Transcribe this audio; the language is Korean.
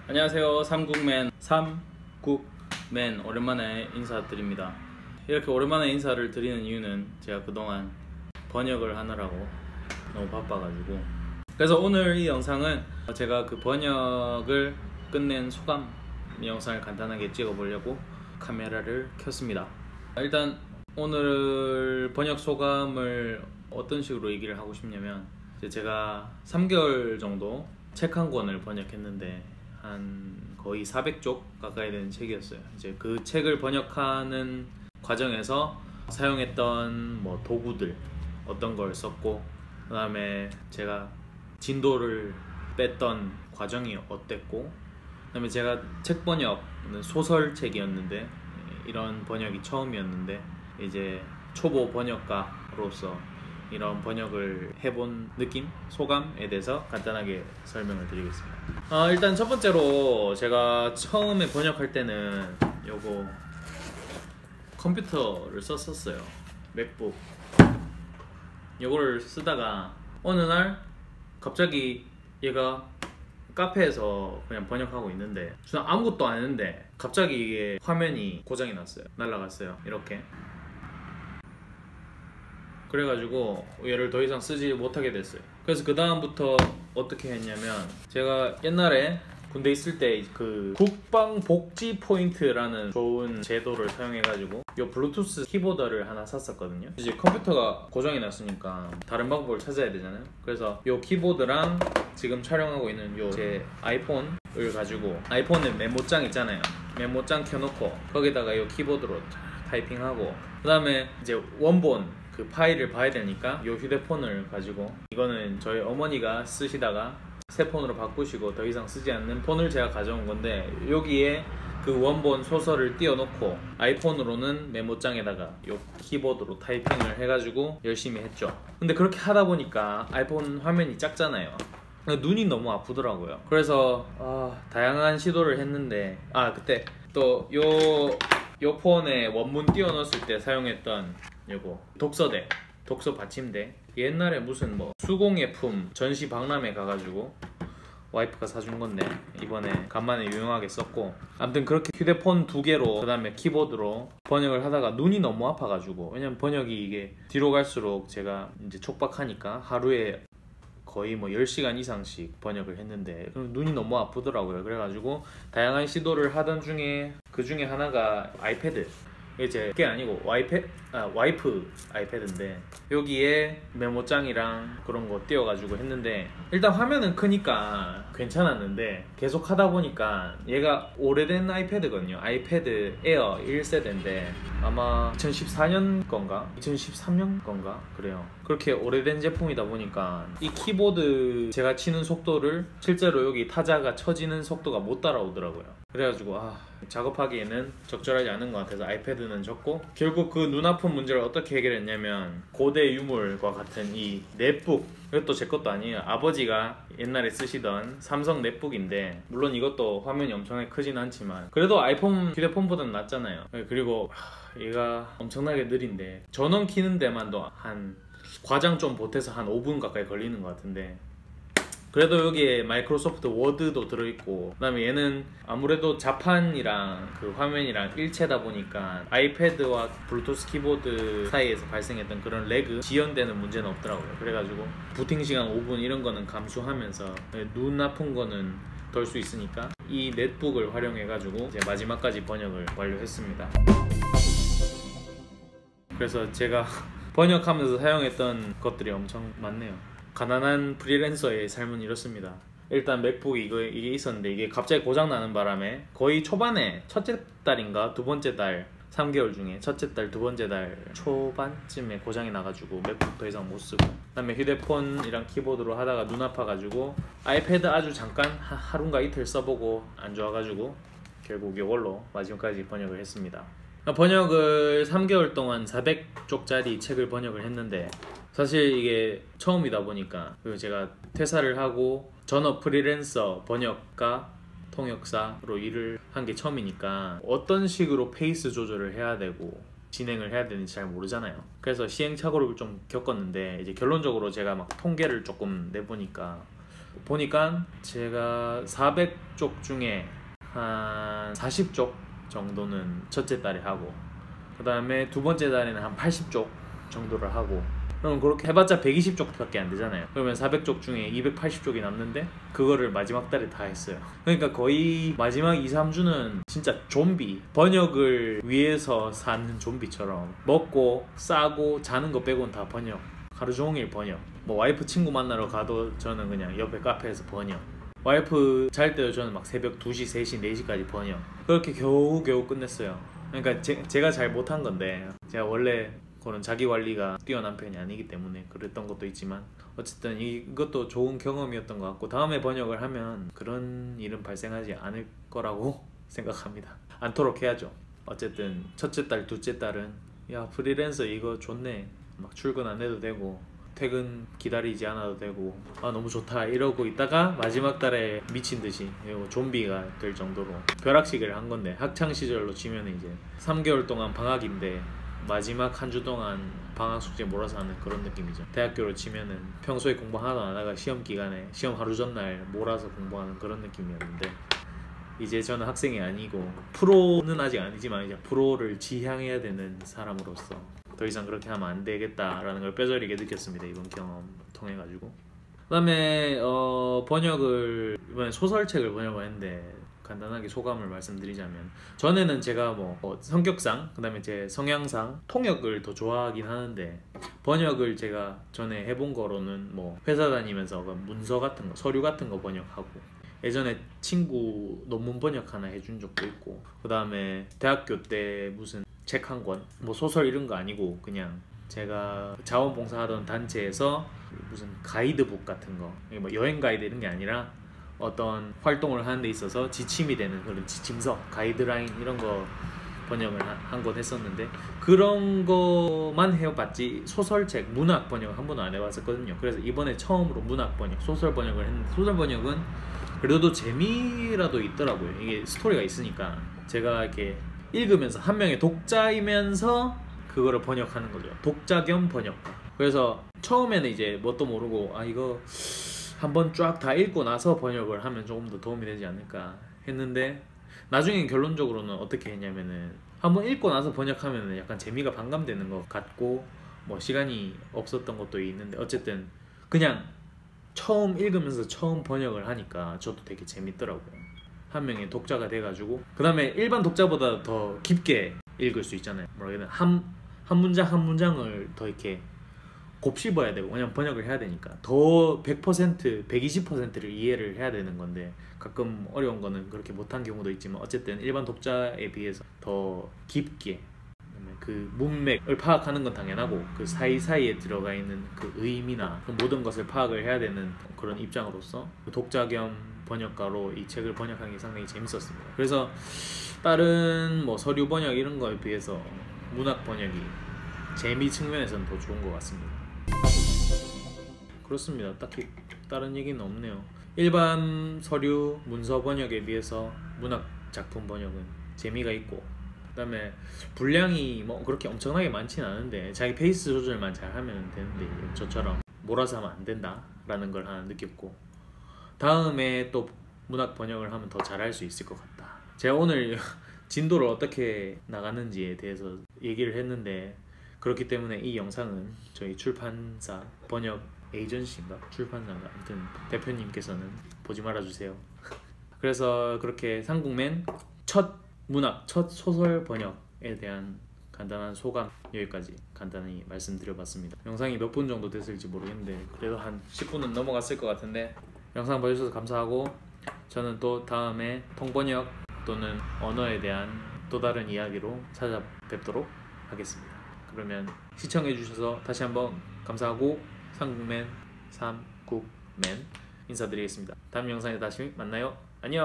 안녕하세요. 삼국맨 오랜만에 인사드립니다. 이렇게 오랜만에 인사를 드리는 이유는 제가 그동안 번역을 하느라고 너무 바빠가지고, 그래서 오늘 이 영상은 제가 그 번역을 끝낸 소감 영상을 간단하게 찍어보려고 카메라를 켰습니다. 일단 오늘 번역 소감을 어떤 식으로 얘기를 하고 싶냐면, 제가 3개월 정도 책 한 권을 번역했는데 한 거의 400쪽 가까이 되는 책이었어요. 이제 그 책을 번역하는 과정에서 사용했던 도구들, 어떤 걸 썼고, 그 다음에 제가 진도를 뺐던 과정이 어땠고, 그 다음에 제가 책 번역은 소설책이었는데 이런 번역이 처음이었는데, 이제 초보 번역가로서 이런 번역을 해본 느낌, 소감에 대해서 간단하게 설명을 드리겠습니다. 일단 첫 번째로 제가 처음에 번역할 때는 요거 컴퓨터를 썼었어요. 맥북. 요거를 쓰다가 어느 날 갑자기 얘가 카페에서 그냥 번역하고 있는데 저는 아무것도 안 했는데 갑자기 이게 화면이 고장이 났어요. 날아갔어요. 이렇게. 그래가지고 얘를 더 이상 쓰지 못하게 됐어요. 그래서 그 다음부터 어떻게 했냐면, 제가 옛날에 군대 있을 때 그 국방복지 포인트라는 좋은 제도를 사용해가지고 요 블루투스 키보드를 하나 샀었거든요. 이제 컴퓨터가 고장이 났으니까 다른 방법을 찾아야 되잖아요. 그래서 요 키보드랑 지금 촬영하고 있는 요 제 아이폰을 가지고, 아이폰에 메모장 있잖아요. 메모장 켜놓고 거기다가 요 키보드로 타이핑하고, 그 다음에 이제 원본 그 파일을 봐야 되니까 요 휴대폰을 가지고, 이거는 저희 어머니가 쓰시다가 새 폰으로 바꾸시고 더 이상 쓰지 않는 폰을 제가 가져온 건데, 여기에 그 원본 소설을 띄워놓고 아이폰으로는 메모장에다가 요 키보드로 타이핑을 해가지고 열심히 했죠. 근데 그렇게 하다 보니까 아이폰 화면이 작잖아요. 눈이 너무 아프더라고요. 그래서 다양한 시도를 했는데, 그때 또 요 폰에 원문 띄워넣었을 때 사용했던 요거 독서대, 독서 받침대, 옛날에 무슨 수공예 품 전시 박람회 가가지고 와이프가 사준 건데 이번에 간만에 유용하게 썼고, 아무튼 그렇게 휴대폰 2개로 그 다음에 키보드로 번역을 하다가 눈이 너무 아파가지고, 왜냐면 번역이 이게 뒤로 갈수록 제가 이제 촉박하니까 하루에 거의 10시간 이상씩 번역을 했는데 눈이 너무 아프더라고요. 그래가지고 다양한 시도를 하던 중에 그 중에 하나가 아이패드. 이게 게 아니고 와이프 아이패드인데 여기에 메모장이랑 그런 거 띄워가지고 했는데, 일단 화면은 크니까 괜찮았는데 계속 하다 보니까, 얘가 오래된 아이패드거든요. 아이패드 에어 1세대인데 아마 2014년 건가 2013년 건가 그래요. 그렇게 오래된 제품이다 보니까 이 키보드 제가 치는 속도를 실제로 여기 타자가 쳐지는 속도가 못 따라오더라고요. 그래가지고 작업하기에는 적절하지 않은 것 같아서 아이패드는 줬고, 결국 그 눈 아픈 문제를 어떻게 해결했냐면, 고대 유물과 같은 이 넷북, 이것도 제 것도 아니에요. 아버지가 옛날에 쓰시던 삼성 넷북인데, 물론 이것도 화면이 엄청나게 크진 않지만 그래도 아이폰 휴대폰보다는 낫잖아요. 그리고 얘가 엄청나게 느린데 전원 키는 데만도 한 과장 좀 보태서 한 5분 가까이 걸리는 것 같은데, 그래도 여기에 마이크로소프트 워드도 들어있고, 그 다음에 얘는 아무래도 자판이랑 그 화면이랑 일체다 보니까 아이패드와 블루투스 키보드 사이에서 발생했던 그런 레그, 지연되는 문제는 없더라고요. 그래가지고 부팅 시간 5분 이런 거는 감수하면서 눈 아픈 거는 덜 수 있으니까 이 넷북을 활용해가지고 이제 마지막까지 번역을 완료했습니다. 그래서 제가 번역하면서 사용했던 것들이 엄청 많네요. 가난한 프리랜서의 삶은 이렇습니다. 일단 맥북이 이게 있었는데, 이게 갑자기 고장 나는 바람에 거의 초반에 첫째 달인가 두 번째 달, 3개월 중에 첫째 달, 두 번째 달 초반쯤에 고장이 나가지고 맥북 더 이상 못 쓰고, 그 다음에 휴대폰이랑 키보드로 하다가 눈 아파가지고 아이패드 아주 잠깐 하루인가 이틀 써보고 안 좋아가지고 결국 이걸로 마지막까지 번역을 했습니다. 번역을 3개월 동안 400쪽짜리 책을 번역을 했는데, 사실 이게 처음이다 보니까, 그리고 제가 퇴사를 하고 전업 프리랜서 번역가 통역사로 일을 한 게 처음이니까 어떤 식으로 페이스 조절을 해야 되고 진행을 해야 되는지 잘 모르잖아요. 그래서 시행착오를 좀 겪었는데, 이제 결론적으로 제가 막 통계를 조금 내보니까 보니까 제가 400쪽 중에 한 40쪽 정도는 첫째 달에 하고, 그 다음에 두 번째 달에는 한 80쪽 정도를 하고, 그럼 그렇게 해봤자 120쪽밖에 안 되잖아요. 그러면 400쪽 중에 280쪽이 남는데 그거를 마지막 달에 다 했어요. 그러니까 거의 마지막 2, 3주는 진짜 좀비, 번역을 위해서 사는 좀비처럼 먹고 싸고 자는 거 빼고는 다 번역, 하루 종일 번역. 뭐 와이프 친구 만나러 가도 저는 그냥 옆에 카페에서 번역, 와이프 잘 때도 저는 막 새벽 2시, 3시, 4시까지 번역. 그렇게 겨우겨우 끝냈어요. 그러니까 제가 잘 못한 건데, 제가 원래 그런 자기 관리가 뛰어난 편이 아니기 때문에 그랬던 것도 있지만, 어쨌든 이것도 좋은 경험이었던 것 같고, 다음에 번역을 하면 그런 일은 발생하지 않을 거라고 생각합니다. 않도록 해야죠. 어쨌든 첫째 달, 둘째 달은 야, 프리랜서 이거 좋네, 막 출근 안 해도 되고 퇴근 기다리지 않아도 되고, 아 너무 좋다 이러고 있다가 마지막 달에 미친 듯이 좀비가 될 정도로 벼락치기를 한 건데, 학창 시절로 치면 이제 3개월 동안 방학인데 마지막 한 주 동안 방학 숙제 몰아서 하는 그런 느낌이죠. 대학교로 치면은 평소에 공부 하나도 안 하다가 시험 기간에 시험 하루 전날 몰아서 공부하는 그런 느낌이었는데, 이제 저는 학생이 아니고 프로는 아직 아니지만 이제 프로를 지향해야 되는 사람으로서 더 이상 그렇게 하면 안 되겠다라는 걸 뼈저리게 느꼈습니다. 이번 경험 통해 가지고. 그다음에 번역을 이번에 소설책을 번역을 했는데, 간단하게 소감을 말씀드리자면, 전에는 제가 뭐 성격상, 그다음에 제 성향상 통역을 더 좋아하긴 하는데, 번역을 제가 전에 해본 거로는 뭐 회사 다니면서 문서 같은 거, 서류 같은 거 번역하고, 예전에 친구 논문 번역 하나 해준 적도 있고, 그 다음에 대학교 때 무슨 책 한 권, 뭐 소설 이런 거 아니고 그냥 제가 자원봉사하던 단체에서 무슨 가이드북 같은 거, 뭐 여행 가이드 이런 게 아니라 어떤 활동을 하는 데 있어서 지침이 되는 그런 지침서, 가이드라인 이런 거 번역을 한 권 했었는데, 그런 거만 해봤지 소설책, 문학 번역을 한 번도 안 해봤었거든요. 그래서 이번에 처음으로 문학 번역, 소설 번역을 했는데, 소설 번역은 그래도 재미라도 있더라고요. 이게 스토리가 있으니까 제가 이렇게 읽으면서 한 명의 독자이면서 그거를 번역하는 거죠. 독자 겸 번역가. 그래서 처음에는 이제 뭣도 모르고 이거 한번 쫙 다 읽고 나서 번역을 하면 조금 더 도움이 되지 않을까 했는데, 나중에 결론적으로는 어떻게 했냐면은, 한번 읽고 나서 번역하면은 약간 재미가 반감되는 것 같고, 뭐 시간이 없었던 것도 있는데, 어쨌든 그냥 처음 읽으면서 처음 번역을 하니까 저도 되게 재밌더라고요. 한 명의 독자가 돼가지고, 그 다음에 일반 독자보다 더 깊게 읽을 수 있잖아요. 뭐라 해야 되나, 한 문장 한 문장을 더 이렇게 곱씹어야 되고, 왜냐면 번역을 해야 되니까 더 100%, 120%를 이해를 해야 되는 건데, 가끔 어려운 거는 그렇게 못한 경우도 있지만, 어쨌든 일반 독자에 비해서 더 깊게 그 문맥을 파악하는 건 당연하고, 그 사이사이에 들어가 있는 그 의미나 그 모든 것을 파악을 해야 되는 그런 입장으로서 독자 겸 번역가로 이 책을 번역하는 게 상당히 재밌었습니다. 그래서 다른 뭐 서류 번역 이런 거에 비해서 문학 번역이 재미 측면에서는 더 좋은 것 같습니다. 그렇습니다. 딱히 다른 얘기는 없네요. 일반 서류 문서 번역에 비해서 문학 작품 번역은 재미가 있고, 그 다음에 분량이 뭐 그렇게 엄청나게 많지는 않은데 자기 페이스 조절만 잘 하면 되는데, 저처럼 몰아서 하면 안 된다 라는 걸 하나 느꼈고, 다음에 또 문학 번역을 하면 더 잘할 수 있을 것 같다. 제가 오늘 진도를 어떻게 나가는지에 대해서 얘기를 했는데, 그렇기 때문에 이 영상은 저희 출판사 번역 에이전시인가 출판사인가 아무튼 대표님께서는 보지 말아주세요. 그래서 그렇게 상국맨 첫 문학, 첫 소설 번역에 대한 간단한 소감 여기까지 간단히 말씀드려봤습니다. 영상이 몇 분 정도 됐을지 모르겠는데 그래도 한 10분은 넘어갔을 것 같은데, 영상 봐주셔서 감사하고, 저는 또 다음에 통번역 또는 언어에 대한 또 다른 이야기로 찾아뵙도록 하겠습니다. 그러면 시청해주셔서 다시 한번 감사하고, 상국맨 3국맨 인사드리겠습니다. 다음 영상에 다시 만나요. 안녕.